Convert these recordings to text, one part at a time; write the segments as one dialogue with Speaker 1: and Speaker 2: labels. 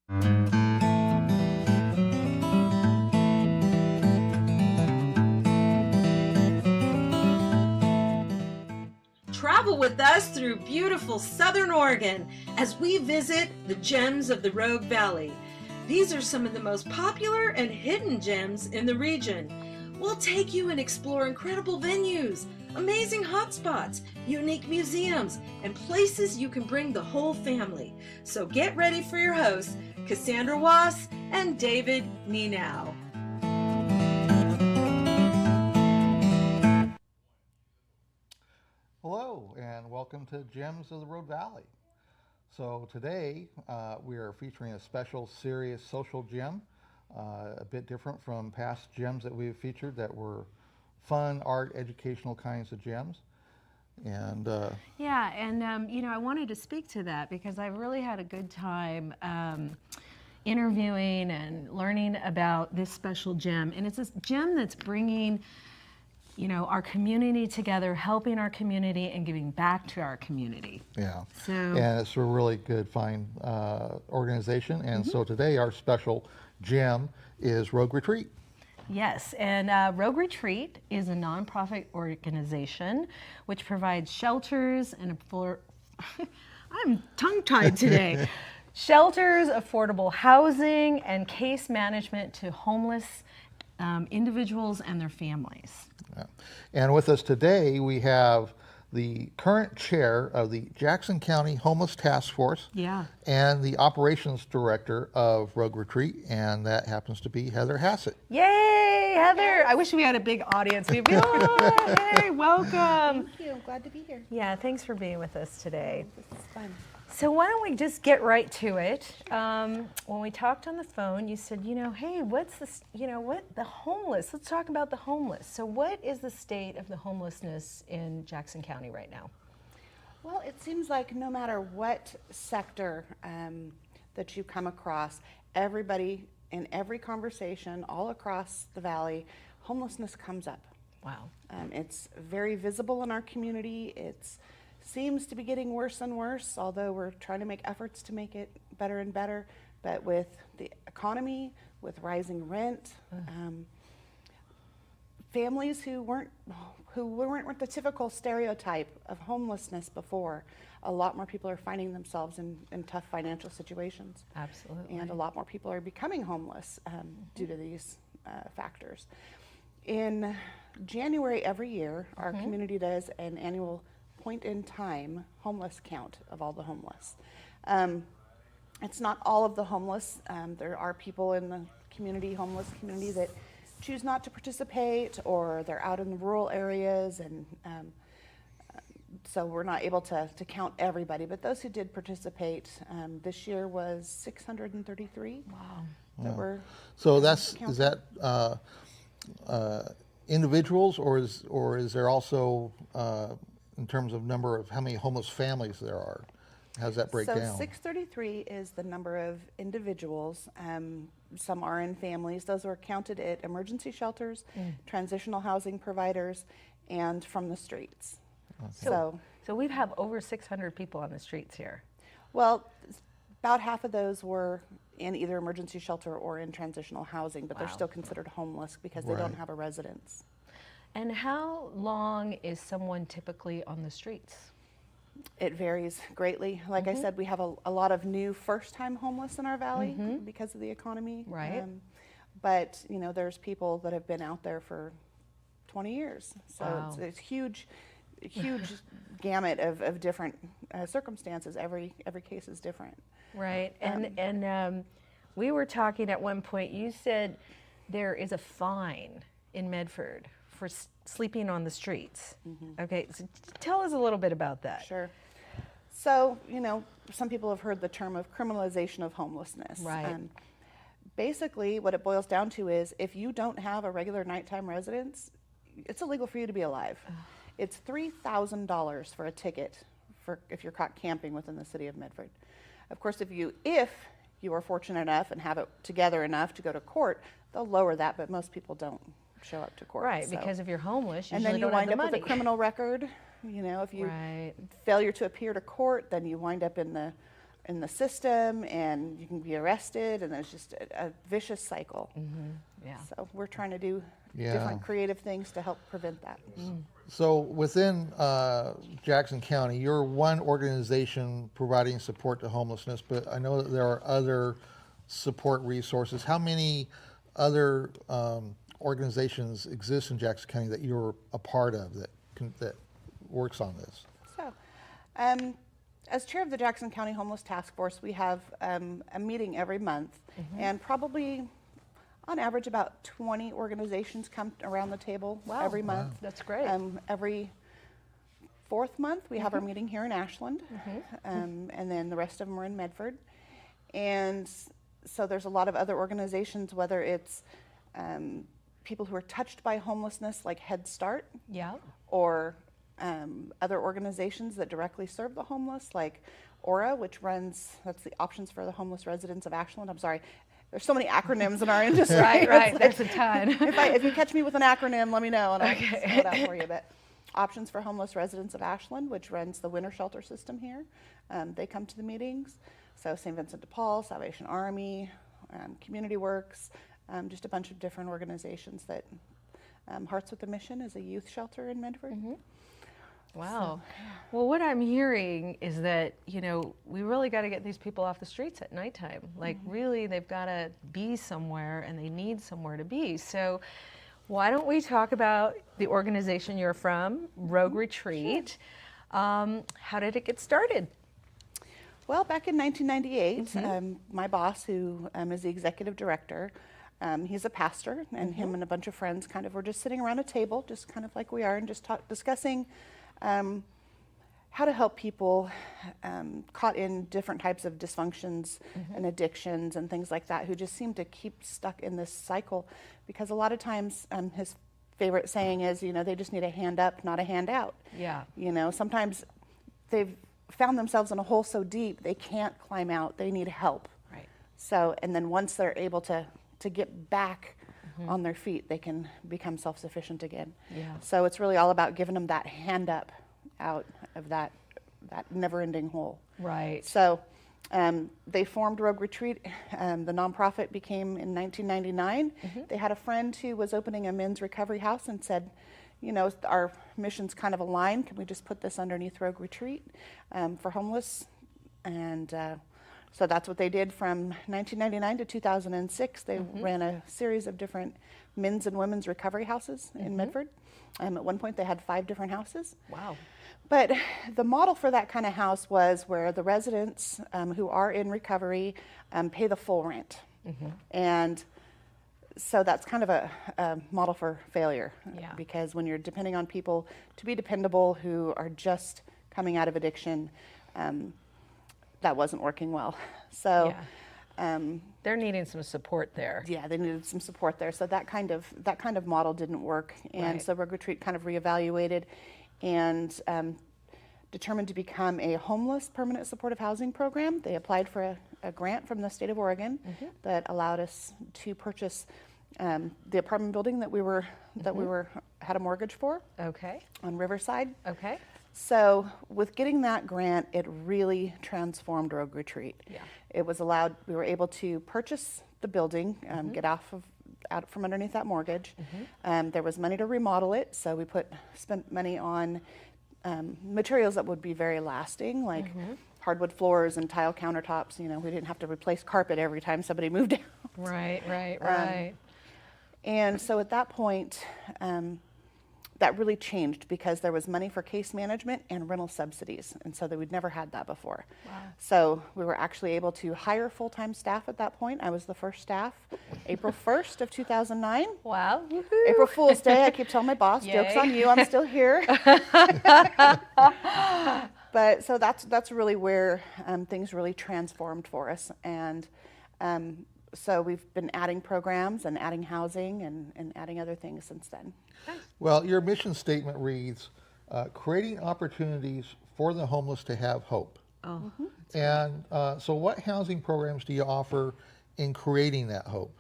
Speaker 1: Travel with us through beautiful Southern Oregon as we visit the gems of the Rogue Valley. These are some of the most popular and hidden gems in the region. We'll take you and explore incredible venues, amazing hotspots, unique museums, and places you can bring the whole family. So get ready for your hosts, Cassandra Wass and David Nienow.
Speaker 2: Hello and welcome to Gems of the Rogue Valley. So today we are featuring a special serious social gem, a bit different from past gems that we've featured that were fun, art, educational kinds of gems. And
Speaker 3: I wanted to speak to that because I really had a good time interviewing and learning about this special gem. And it's this gem that's bringing our community together, helping our community and giving back to our community.
Speaker 2: yeah,
Speaker 3: So,
Speaker 2: and it's a really good, fine organization. And so today our special gem is Rogue Retreat.
Speaker 3: yes, and Rogue Retreat is a nonprofit organization which provides shelters and I'm tongue-tied today. Shelters, affordable housing, and case management to homeless individuals and their families.
Speaker 2: Yeah. And with us today, we have the current chair of the Jackson County Homeless Task Force
Speaker 3: Yeah.
Speaker 2: and the operations director of Rogue Retreat, and that happens to be Heather Hassett.
Speaker 3: Yay, Heather! I wish we had a big audience. We'd be, hey, welcome.
Speaker 4: Thank you. I'm glad to be here.
Speaker 3: Yeah, thanks for being with us today.
Speaker 4: This is fun.
Speaker 3: So why don't we just get right to it? When we talked on the phone, you said, hey, what's this, the homeless? Let's talk about the homeless. So what is the state of the homelessness in Jackson County right now?
Speaker 4: Well, it seems like no matter what sector that you come across, everybody in every conversation all across the valley, homelessness comes up.
Speaker 3: Wow.
Speaker 4: It's very visible in our community. It seems to be getting worse and worse, although we're trying to make efforts to make it better and better. But with the economy, with rising rent, families who weren't the typical stereotype of homelessness before, a lot more people are finding themselves in tough financial situations.
Speaker 3: Absolutely.
Speaker 4: And a lot more people are becoming homeless due to these factors. In January every year, our community does an annual point in time homeless count of all the homeless. It's not all of the homeless. There are people in the homeless community that choose not to participate, or they're out in the rural areas, and so we're not able to count everybody. But those who did participate, this year was 633.
Speaker 3: Wow.
Speaker 4: That were
Speaker 2: So
Speaker 4: counted.
Speaker 2: is that individuals, or is there also in terms of number of how many homeless families there are? How does that break down?
Speaker 4: So 633 is the number of individuals. Some are in families. Those are counted at emergency shelters, transitional housing providers, and from the streets.
Speaker 3: So we have over 600 people on the streets here.
Speaker 4: Well, about half of those were in either emergency shelter or in transitional housing, but they're
Speaker 3: Wow.
Speaker 4: still considered homeless because they
Speaker 2: Right.
Speaker 4: don't have a residence.
Speaker 3: And how long is someone typically on the streets?
Speaker 4: It varies greatly. Like I said, we have a lot of new first-time homeless in our valley because of the economy.
Speaker 3: Right.
Speaker 4: But there's people that have been out there for 20 years. So
Speaker 3: Wow.
Speaker 4: it's huge gamut of different circumstances. Every case is different.
Speaker 3: Right, and we were talking at one point, you said there is a fine in Medford for sleeping on the streets. Okay, so tell us a little bit about that.
Speaker 4: Sure. So, some people have heard the term of criminalization of homelessness.
Speaker 3: Right.
Speaker 4: Basically, what it boils down to is if you don't have a regular nighttime residence, it's illegal for you to be alive. It's $3,000 for a ticket if you're caught camping within the city of Medford. Of course, if you are fortunate enough and have it together enough to go to court, they'll lower that, but most people don't show up to court.
Speaker 3: Right,
Speaker 4: so.
Speaker 3: because if you're homeless, you
Speaker 4: And
Speaker 3: usually
Speaker 4: then you
Speaker 3: don't have
Speaker 4: wind
Speaker 3: the
Speaker 4: up
Speaker 3: money.
Speaker 4: with a criminal record. If you
Speaker 3: Right.
Speaker 4: failure to appear to court, then you wind up in the in the system, and you can be arrested, and there's just a vicious cycle.
Speaker 3: Yeah.
Speaker 4: So we're trying to do
Speaker 2: Yeah.
Speaker 4: different creative things to help prevent that.
Speaker 2: So within Jackson County, you're one organization providing support to homelessness, but I know that there are other support resources. How many other organizations exist in Jackson County that you're a part of that works on this?
Speaker 4: So, as chair of the Jackson County Homeless Task Force, we have a meeting every month, and probably on average about 20 organizations come around the table every month.
Speaker 3: That's great.
Speaker 4: Every fourth month, we have our meeting here in Ashland, and then the rest of them are in Medford. And so there's a lot of other organizations, whether it's people who are touched by homelessness, like Head Start,
Speaker 3: Yeah.
Speaker 4: or other organizations that directly serve the homeless, like ORA, which runs, that's the Options for the Homeless Residents of Ashland. I'm sorry, there's so many acronyms in our industry.
Speaker 3: Right.
Speaker 4: It's
Speaker 3: There's a ton.
Speaker 4: if you catch me with an acronym, let me know and I'll spell it out for you. But Options for Homeless Residents of Ashland, which runs the winter shelter system here, they come to the meetings. So St. Vincent de Paul, Salvation Army, Community Works, just a bunch of different organizations that Hearts with a Mission is a youth shelter in Medford.
Speaker 3: Wow. Well, what I'm hearing is that, we really got to get these people off the streets at nighttime. Like, really, they've got to be somewhere, and they need somewhere to be. So why don't we talk about the organization you're from, Rogue Retreat. How did it get started?
Speaker 4: Well, back in 1998, my boss, who is the executive director, he's a pastor, and him and a bunch of friends kind of were just sitting around a table, just kind of like we are, and just discussing how to help people caught in different types of dysfunctions and addictions and things like that, who just seem to keep stuck in this cycle. Because a lot of times, his favorite saying is, they just need a hand up, not a hand out.
Speaker 3: Yeah.
Speaker 4: Sometimes they've found themselves in a hole so deep they can't climb out. They need help.
Speaker 3: Right.
Speaker 4: So, and then once they're able to get back on their feet, they can become self-sufficient again.
Speaker 3: Yeah.
Speaker 4: So it's really all about giving them that hand up out of that never-ending hole.
Speaker 3: Right.
Speaker 4: So they formed Rogue Retreat. The nonprofit became in 1999. They had a friend who was opening a men's recovery house and said, our missions kind of align. Can we just put this underneath Rogue Retreat for homeless? And so that's what they did from 1999 to 2006. They ran a series of different men's and women's recovery houses in Medford. At one point, they had 5 different houses.
Speaker 3: Wow.
Speaker 4: But the model for that kind of house was where the residents who are in recovery pay the full rent. And so that's kind of a model for failure.
Speaker 3: Yeah.
Speaker 4: Because when you're depending on people to be dependable who are just coming out of addiction, that wasn't working well. So
Speaker 3: they're needing some support there.
Speaker 4: yeah, they needed some support there. So that kind of model didn't work. And
Speaker 3: Right.
Speaker 4: so Rogue Retreat kind of reevaluated and determined to become a homeless permanent supportive housing program. They applied for a grant from the state of Oregon that allowed us to purchase the apartment building that we had a mortgage for
Speaker 3: Okay.
Speaker 4: on Riverside.
Speaker 3: Okay.
Speaker 4: So with getting that grant, it really transformed Rogue Retreat.
Speaker 3: Yeah.
Speaker 4: We were able to purchase the building, get out from underneath that mortgage. There was money to remodel it, so we spent money on materials that would be very lasting, like hardwood floors and tile countertops. We didn't have to replace carpet every time somebody moved out.
Speaker 3: Right.
Speaker 4: And so at that point, that really changed because there was money for case management and rental subsidies. And so we'd never had that before.
Speaker 3: Wow.
Speaker 4: So we were actually able to hire full-time staff at that point. I was the first staff, April 1st of 2009.
Speaker 3: Wow.
Speaker 4: April Fool's Day, I keep telling my boss,
Speaker 3: Yay.
Speaker 4: joke's on you, I'm still here. But so that's really where things really transformed for us. And so we've been adding programs and adding housing and adding other things since then.
Speaker 2: Well, your mission statement reads, creating opportunities for the homeless to have hope.
Speaker 3: Oh.
Speaker 2: And so what housing programs do you offer in creating that hope?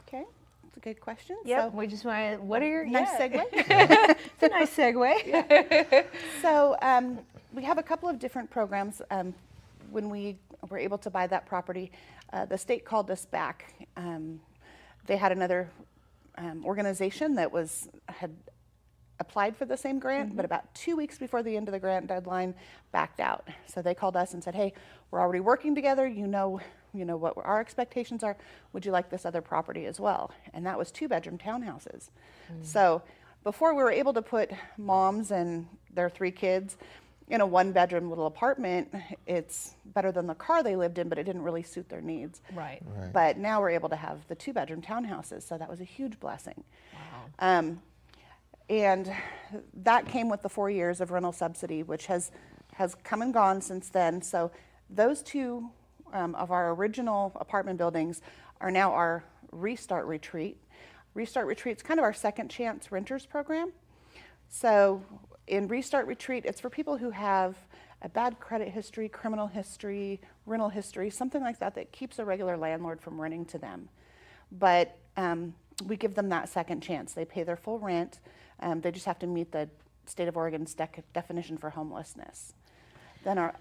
Speaker 4: Okay, that's a good question.
Speaker 3: Yep.
Speaker 4: So,
Speaker 3: We just want to. What are your
Speaker 4: nice
Speaker 3: yeah.
Speaker 4: segue.
Speaker 3: It's a nice segue.
Speaker 4: So we have a couple of different programs. When we were able to buy that property, the state called us back. They had another organization that had applied for the same grant, but about 2 weeks before the end of the grant deadline, backed out. So they called us and said, hey, we're already working together. You know what our expectations are. Would you like this other property as well? And that was 2-bedroom townhouses. So before we were able to put moms and their 3 kids in a 1-bedroom little apartment, it's better than the car they lived in, but it didn't really suit their needs.
Speaker 3: Right.
Speaker 4: But now we're able to have the 2-bedroom townhouses. So that was a huge blessing. Wow. And that came with the 4 years of rental subsidy, which has come and gone since then. So those 2 of our original apartment buildings are now our Restart Retreat. Restart Retreat's kind of our second chance renters program. So in Restart Retreat, it's for people who have a bad credit history, criminal history, rental history, something like that that keeps a regular landlord from renting to them. But we give them that second chance. They pay their full rent. They just have to meet the state of Oregon's definition for homelessness. Then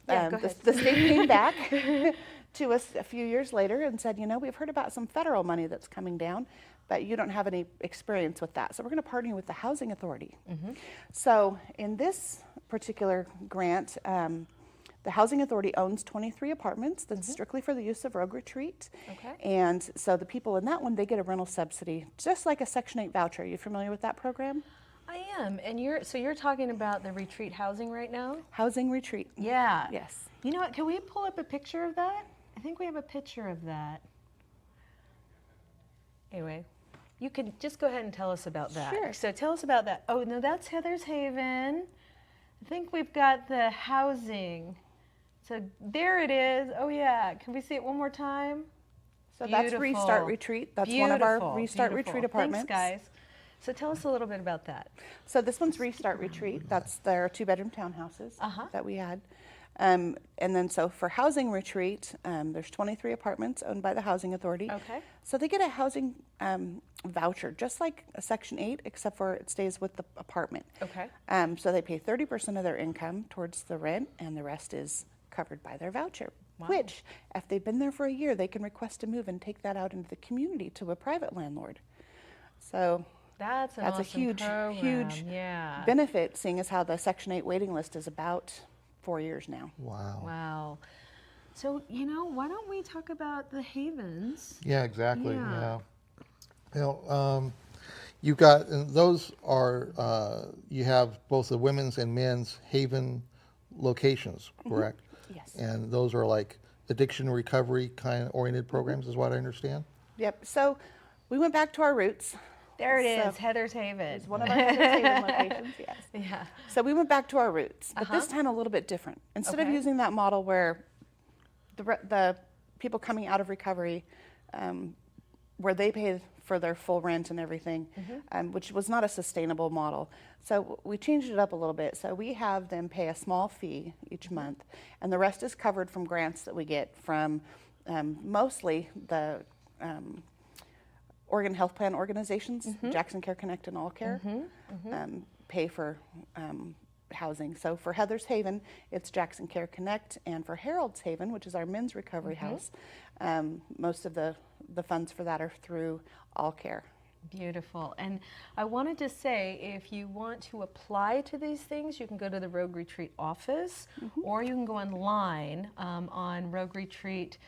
Speaker 4: the state came back to us a few years later and said, we've heard about some federal money that's coming down, but you don't have any experience with that. So we're going to partner with the Housing Authority. So in this particular grant, the Housing Authority owns 23 apartments that's strictly for the use of Rogue Retreat.
Speaker 3: Okay.
Speaker 4: And so the people in that one, they get a rental subsidy, just like a Section 8 voucher. Are you familiar with that program?
Speaker 3: I am. And you're talking about the retreat housing right now?
Speaker 4: Housing Retreat.
Speaker 3: Yeah.
Speaker 4: Yes.
Speaker 3: You know what? Can we pull up a picture of that? I think we have a picture of that. Anyway, you can just go ahead and tell us about that.
Speaker 4: Sure.
Speaker 3: So tell us about that. Oh, no, that's Heather's Haven. I think we've got the housing. So there it is. Oh, yeah. Can we see it one more time?
Speaker 4: So that's Restart Retreat. That's one of our Restart Retreat apartments.
Speaker 3: Thanks, guys. So tell us a little bit about that.
Speaker 4: So this one's Restart Retreat. That's their 2-bedroom townhouses that we had. And then so for Housing Retreat, there's 23 apartments owned by the Housing Authority.
Speaker 3: Okay.
Speaker 4: So they get a housing voucher, just like a Section 8, except for it stays with the apartment.
Speaker 3: Okay.
Speaker 4: So they pay 30% of their income towards the rent, and the rest is covered by their voucher.
Speaker 3: Wow.
Speaker 4: Which, if they've been there for a year, they can request to move and take that out into the community to a private landlord. So
Speaker 3: that's
Speaker 4: a huge benefit, seeing as how the Section 8 waiting list is about 4 years now.
Speaker 2: Wow.
Speaker 3: Wow. So, why don't we talk about the havens?
Speaker 2: Yeah, exactly. Yeah. You've got, and those are, you have both the women's and men's haven locations, correct?
Speaker 4: Yes.
Speaker 2: And those are like addiction recovery kind of oriented programs, is what I understand?
Speaker 4: Yep. So we went back to our roots.
Speaker 3: There it is, Heather's Haven.
Speaker 4: It's one of our Heather's Haven locations, yes.
Speaker 3: Yeah.
Speaker 4: So we went back to our roots, but this time a little bit different. Instead of using that model where the people coming out of recovery, where they pay for their full rent and everything, which was not a sustainable model. So we changed it up a little bit. So we have them pay a small fee each month, and the rest is covered from grants that we get from mostly the Oregon Health Plan organizations, Jackson Care Connect and All Care, pay for housing. So for Heather's Haven, it's Jackson Care Connect, and for Harold's Haven, which is our men's recovery house, most of the funds for that are through All Care.
Speaker 3: Beautiful. And I wanted to say, if you want to apply to these things, you can go to the Rogue Retreat office, or you can go online on Rogue Retreat.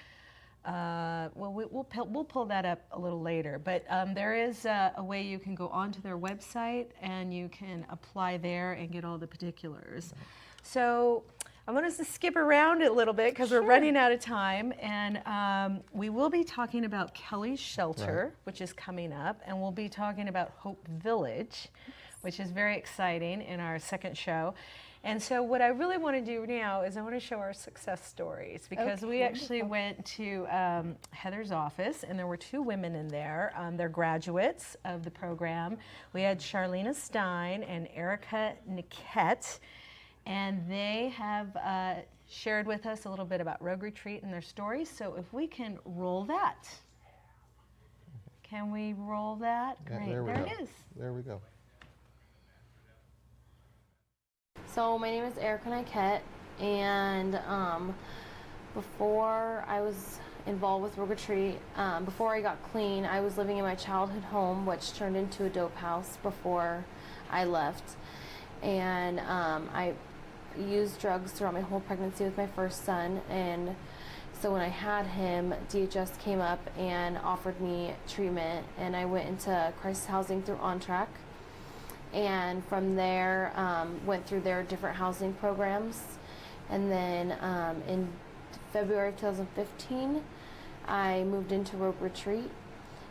Speaker 3: We'll pull that up a little later, but there is a way you can go onto their website and you can apply there and get all the particulars. So I want us to skip around a little bit because we're running out of time, and we will be talking about Kelly's Shelter, which is coming up, and we'll be talking about Hope Village, which is very exciting in our second show. And so what I really want to do now is I want to show our success stories, because we actually went to Heather's office, and there were 2 women in there. They're graduates of the program. We had Charlena Stein and Erica Niquette, and they have shared with us a little bit about Rogue Retreat and their stories. So if we can roll that. Can we roll that?
Speaker 2: Yeah,
Speaker 3: Great,
Speaker 2: there
Speaker 3: it is.
Speaker 2: There we go.
Speaker 5: So my name is Erica Niquette, and Before I was involved with Rogue Retreat, before I got clean, I was living in my childhood home, which turned into a dope house before I left. And I used drugs throughout my whole pregnancy with my first son. And so when I had him, DHS came up and offered me treatment, and I went into crisis housing through On Track. And from there, went through their different housing programs. And then in February of 2015, I moved into Rogue Retreat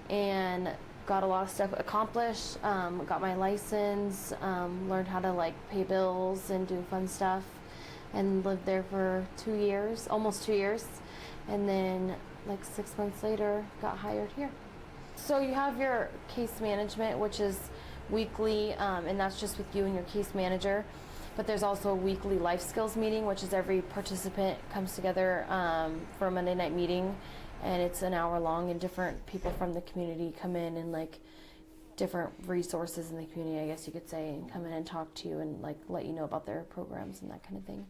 Speaker 5: and got a lot of stuff accomplished, got my license, learned how to like pay bills and do fun stuff, and lived there for 2 years, almost 2 years. And then like 6 months later, got hired here. So you have your case management, which is weekly, and that's just with you and your case manager. But there's also a weekly life skills meeting, which is every participant comes together for a Monday night meeting, and it's an hour long, and different people from the community come in, and like different resources in the community, I guess you could say, and come in and talk to you and like let you know about their programs and that kind of thing.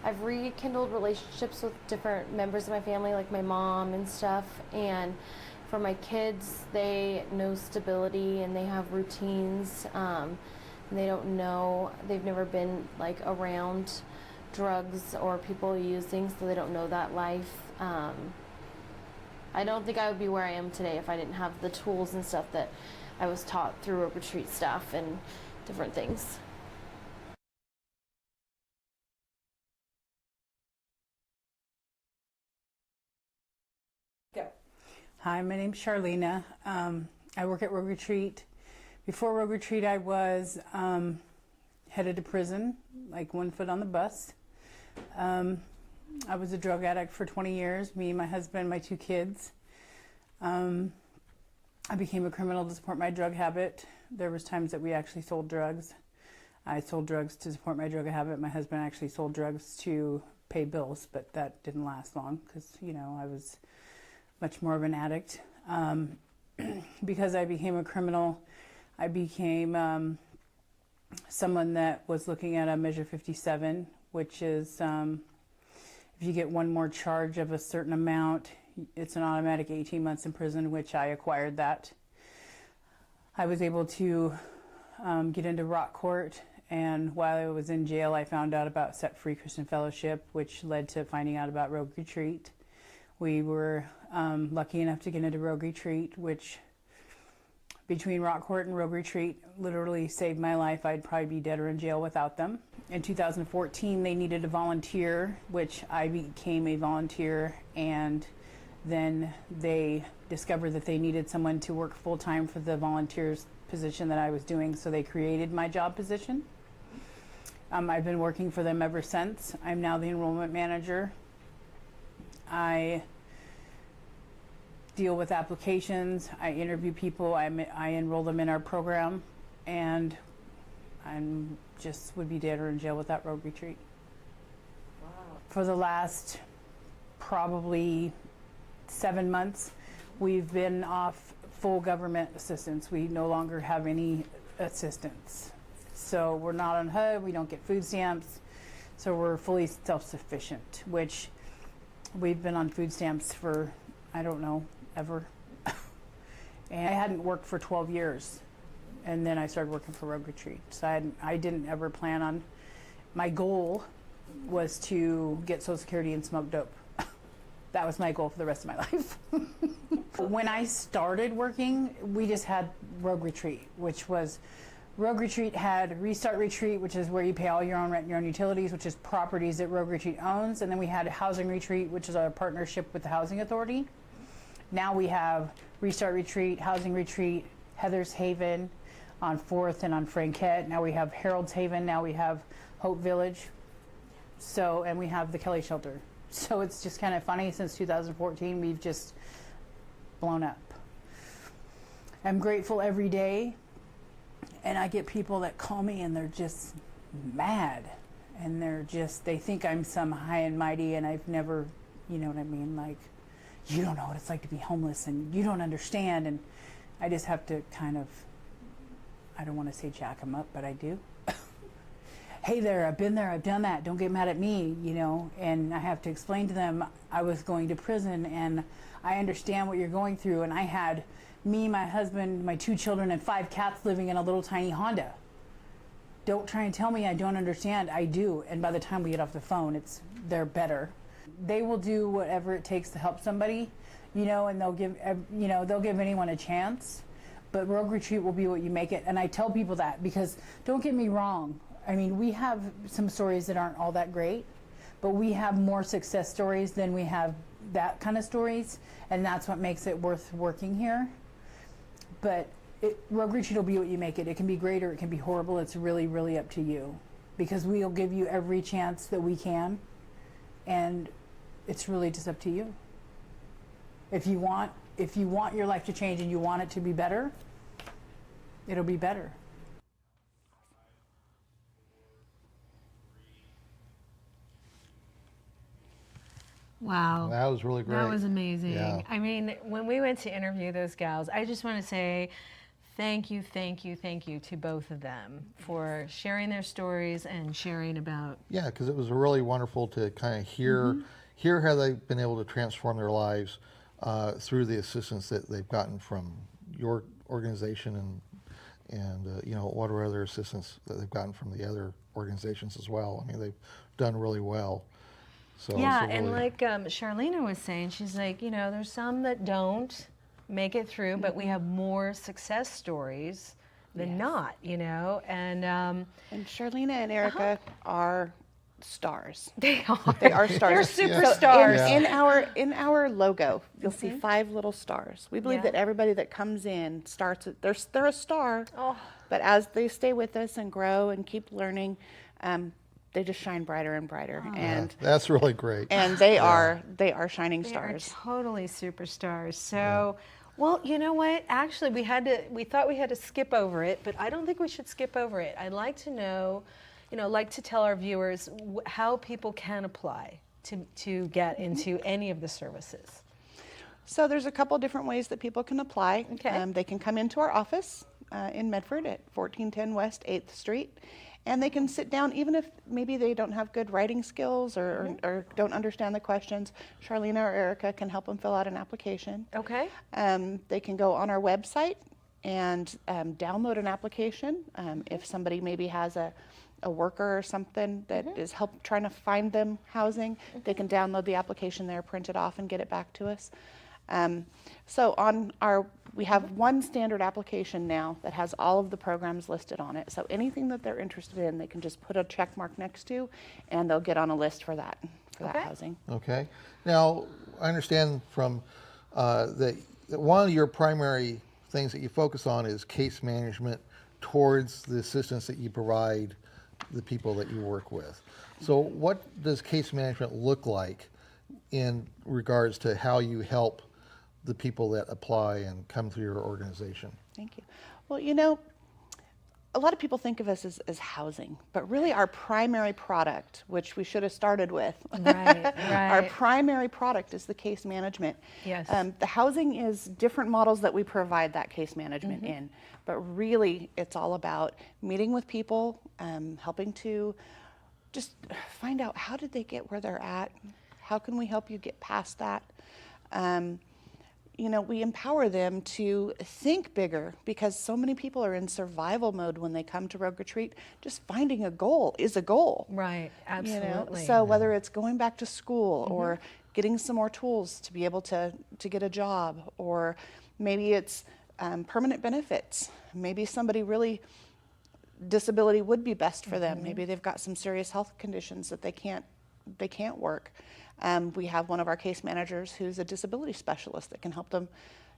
Speaker 5: I've rekindled relationships with different members of my family, like my mom and stuff, and for my kids, they know stability and they have routines. They don't know, they've never been like around drugs or people using, so they don't know that life. I don't think I would be where I am today if I didn't have the tools and stuff that I was taught through Rogue Retreat stuff and different things.
Speaker 6: Go. Hi, my name's Charlena. I work at Rogue Retreat. Before Rogue Retreat, I was headed to prison, like 1 foot on the bus. I was a drug addict for 20 years, me, my husband, my 2 kids. I became a criminal to support my drug habit. There was times that we actually sold drugs. I sold drugs to support my drug habit. My husband actually sold drugs to pay bills, but that didn't last long because, you know, I was much more of an addict. Because I became a criminal, I became someone that was looking at a Measure 57, which is if you get one more charge of a certain amount, it's an automatic 18 months in prison, which I acquired that. I was able to get into Rock Court, and while I was in jail, I found out about Set Free Christian Fellowship, which led to finding out about Rogue Retreat. We were lucky enough to get into Rogue Retreat, which between Rock Court and Rogue Retreat literally saved my life. I'd probably be dead or in jail without them. In 2014, they needed a volunteer, which I became a volunteer, and then they discovered that they needed someone to work full-time for the volunteers position that I was doing, so they created my job position. I've been working for them ever since. I'm now the enrollment manager. I deal with applications, I interview people, I enroll them in our program, and I'm just would be dead or in jail without Rogue Retreat. Wow. For the last probably 7 months, we've been off full government assistance. We no longer have any assistance. So we're not on HUD, we don't get food stamps, so we're fully self-sufficient, which we've been on food stamps for, I don't know, ever. And I hadn't worked for 12 years. And then I started working for Rogue Retreat. So I didn't ever plan on, my goal was to get Social Security and smoke dope. That was my goal for the rest of my life. When I started working, we just had Rogue Retreat, which was, Rogue Retreat had Restart Retreat, which is where you pay all your own rent and your own utilities, which is properties that Rogue Retreat owns. And then we had Housing Retreat, which is our partnership with the Housing Authority. Now we have Restart Retreat, Housing Retreat, Heather's Haven on 4th and on Franquette. Now we have Harold's Haven. Now we have Hope Village. So, and we have the Kelly Shelter. So it's just kind of funny, since 2014, we've just blown up. I'm grateful every day. And I get people that call me and they're just mad. And they think I'm some high and mighty, and I've never, you know what I mean? Like, you don't know what it's like to be homeless, and you don't understand. And I just have to kind of, I don't want to say jack them up, but I do. hey there, I've been there, I've done that, don't get mad at me, you know, and I have to explain to them I was going to prison and I understand what you're going through, and I had me, my husband, my 2 children, and 5 cats living in a little tiny Honda. Don't try and tell me I don't understand. I do, and by the time we get off the phone, they're better. They will do whatever it takes to help somebody, you know, and they'll give anyone a chance. But Rogue Retreat will be what you make it, and I tell people that because don't get me wrong. I mean, we have some stories that aren't all that great, but we have more success stories than we have that kind of stories, and that's what makes it worth working here. But Rogue Retreat will be what you make it. It can be great or it can be horrible. It's really, really up to you, because we'll give you every chance that we can, and it's really just up to you. If you want your life to change and you want it to be better, it'll be better.
Speaker 3: Wow.
Speaker 2: That was really great.
Speaker 3: That was amazing.
Speaker 2: Yeah.
Speaker 3: I mean, when we went to interview those gals, I just want to say thank you to both of them for sharing their stories and sharing about.
Speaker 2: Yeah, because it was really wonderful to kind of hear how they've been able to transform their lives through the assistance that they've gotten from your organization and you know, whatever other assistance that they've gotten from the other organizations as well. I mean, they've done really well. So
Speaker 3: Yeah,
Speaker 2: it's a
Speaker 3: and
Speaker 2: really-
Speaker 3: like Charlena was saying, she's like, you know, there's some that don't make it through, but we have more success stories than not, you know, and
Speaker 4: And Charlena and Erica are stars.
Speaker 3: they are.
Speaker 4: They are stars.
Speaker 3: They're
Speaker 4: So
Speaker 3: superstars.
Speaker 4: in our logo, you'll see 5 little stars. We believe
Speaker 3: Yeah.
Speaker 4: that everybody that comes in starts at, they're a star,
Speaker 3: Oh.
Speaker 4: but as they stay with us and grow and keep learning, they just shine brighter and brighter. And
Speaker 2: that's really great.
Speaker 4: they are shining
Speaker 3: They are
Speaker 4: stars.
Speaker 3: totally superstars. So, well, you know what? Actually, we thought we had to skip over it, but I don't think we should skip over it. I'd like to know, you know, like to tell our viewers how people can apply to get into any of the services.
Speaker 4: So there's a couple different ways that people can apply.
Speaker 3: Okay.
Speaker 4: They can come into our office in Medford at 1410 West 8th Street, and they can sit down even if maybe they don't have good writing skills or don't understand the questions. Charlena or Erica can help them fill out an application.
Speaker 3: Okay.
Speaker 4: They can go on our website and download an application. If somebody maybe has a worker or something that is trying to find them housing, they can download the application there, print it off, and get it back to us. So we have one standard application now that has all of the programs listed on it. So anything that they're interested in, they can just put a check mark next to, and they'll get on a list for that housing.
Speaker 2: Okay. Now, I understand from that one of your primary things that you focus on is case management towards the assistance that you provide the people that you work with. So what does case management look like in regards to how you help the people that apply and come through your organization?
Speaker 4: Thank you. Well, you know, a lot of people think of us as housing, but really our primary product, which we should have started with,
Speaker 3: Right.
Speaker 4: our primary product is the case management.
Speaker 3: Yes.
Speaker 4: The housing is different models that we provide that case management in, but really it's all about meeting with people, helping to just find out how did they get where they're at, how can we help you get past that. You know, we empower them to think bigger because so many people are in survival mode when they come to Rogue Retreat. Just finding a goal is a goal.
Speaker 3: Right. Absolutely.
Speaker 4: You know? So whether it's going back to school or getting some more tools to be able to get a job, or maybe it's permanent benefits. Maybe somebody really, disability would be best for them. Maybe they've got some serious health conditions that they can't work. We have one of our case managers who's a disability specialist that can help them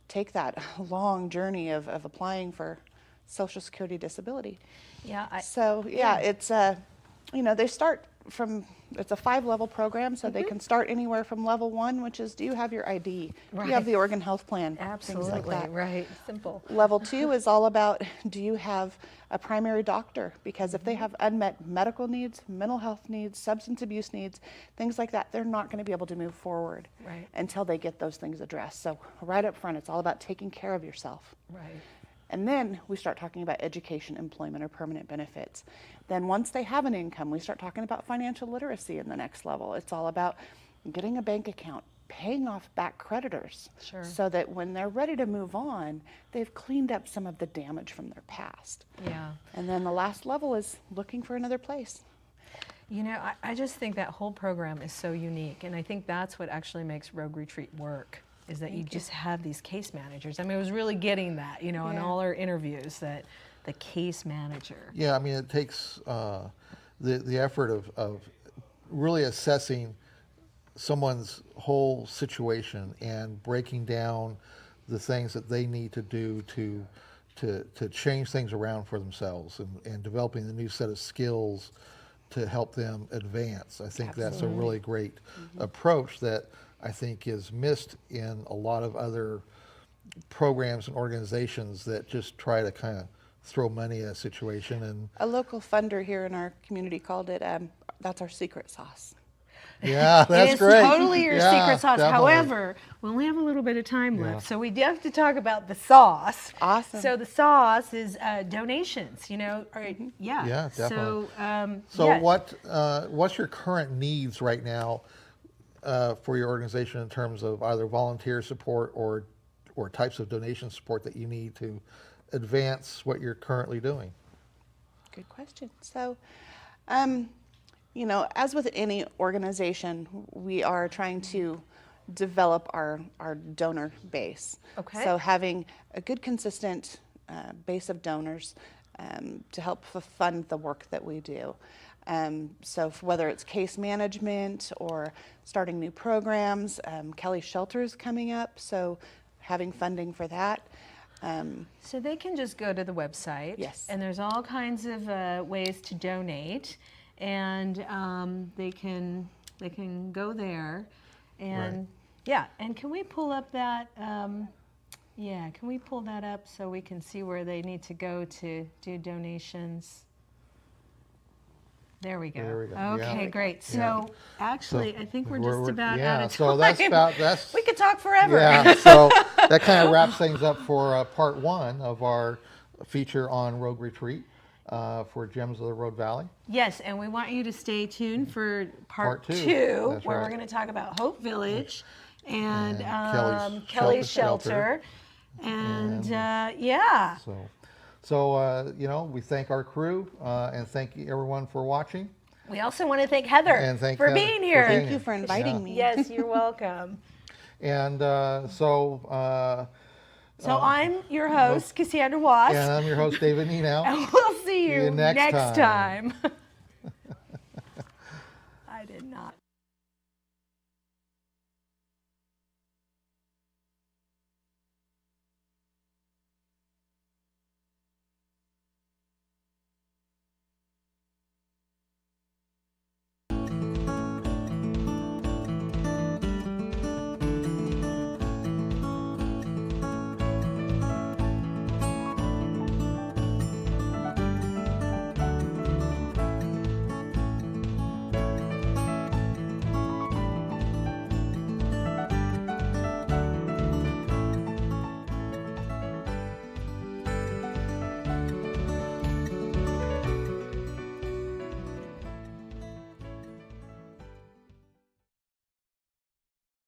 Speaker 4: take that long journey of applying for Social Security disability.
Speaker 3: Yeah.
Speaker 4: It's you know, they start from, it's a 5-level program, so they can start anywhere from level 1, which is, do you have your ID? Do you have the Oregon Health Plan?
Speaker 3: Absolutely.
Speaker 4: Things like that.
Speaker 3: Right. Simple.
Speaker 4: Level 2 is all about, do you have a primary doctor? Because if they have unmet medical needs, mental health needs, substance abuse needs, things like that, they're not going to be able to move forward
Speaker 3: Right.
Speaker 4: until they get those things addressed. So right up front, it's all about taking care of yourself.
Speaker 3: Right.
Speaker 4: And then we start talking about education, employment, or permanent benefits. Then once they have an income, we start talking about financial literacy in the next level. It's all about getting a bank account, paying off back creditors,
Speaker 3: Sure.
Speaker 4: so that when they're ready to move on, they've cleaned up some of the damage from their past.
Speaker 3: Yeah.
Speaker 4: And then the last level is looking for another place.
Speaker 3: You know, I just think that whole program is so unique, and I think that's what actually makes Rogue Retreat work, is that you just have these case managers. I mean, I was really getting that, you know, in all our interviews, that the case manager.
Speaker 2: Yeah, I mean, it takes the effort of really assessing someone's whole situation and breaking down the things that they need to do to change things around for themselves, and developing the new set of skills to help them advance. I think that's a really great approach that I think is missed in a lot of other programs and organizations that just try to kind of throw money at a situation. And
Speaker 4: A local funder here in our community called it, that's our secret sauce.
Speaker 2: yeah, that's
Speaker 3: It is
Speaker 2: great.
Speaker 3: totally your
Speaker 2: Yeah,
Speaker 3: secret sauce.
Speaker 2: definitely.
Speaker 3: However, we only have a little bit of time left, so we do have to talk about the sauce.
Speaker 4: Awesome.
Speaker 3: So the sauce is donations, you know. Yeah.
Speaker 2: Yeah, definitely.
Speaker 3: So, yeah.
Speaker 2: What's your current needs right now for your organization in terms of either volunteer support or types of donation support that you need to advance what you're currently doing?
Speaker 4: Good question. So, you know, as with any organization, we are trying to develop our donor base.
Speaker 3: Okay.
Speaker 4: So having a good, consistent base of donors to help fund the work that we do. So whether it's case management or starting new programs, Kelly Shelter is coming up, so having funding for that.
Speaker 3: So they can just go to the website.
Speaker 4: Yes.
Speaker 3: And there's all kinds of ways to donate, and they can go there, and
Speaker 2: Right.
Speaker 3: yeah. And can we pull up that? Yeah. Can we pull that up so we can see where they need to go to do donations? There we go.
Speaker 2: There we go.
Speaker 3: Okay,
Speaker 2: Yeah.
Speaker 3: great. So actually, I think we're
Speaker 2: we're-
Speaker 3: just about
Speaker 2: yeah,
Speaker 3: out of time.
Speaker 2: so that's
Speaker 3: we could talk forever.
Speaker 2: Yeah, so that kind of wraps things up for part one of our feature on Rogue Retreat for Gems of the Road Valley.
Speaker 3: Yes, and we want you to stay tuned for part
Speaker 2: Part two.
Speaker 3: two,
Speaker 2: That's
Speaker 3: where
Speaker 2: right.
Speaker 3: we're going to talk about Hope Village and
Speaker 2: And
Speaker 3: Kelly's
Speaker 2: Shelter.
Speaker 3: Shelter. And yeah.
Speaker 2: So you know, we thank our crew and thank everyone for watching.
Speaker 3: We also want to thank Heather
Speaker 2: And thank
Speaker 3: for
Speaker 2: Heather
Speaker 3: being
Speaker 2: for
Speaker 3: here.
Speaker 2: being
Speaker 4: Thank you for inviting me.
Speaker 3: Yes, you're welcome.
Speaker 2: And
Speaker 3: So I'm your host, Cassandra Wass,
Speaker 2: and I'm your host, David Nienow.
Speaker 3: and we'll see you
Speaker 2: next
Speaker 3: next time.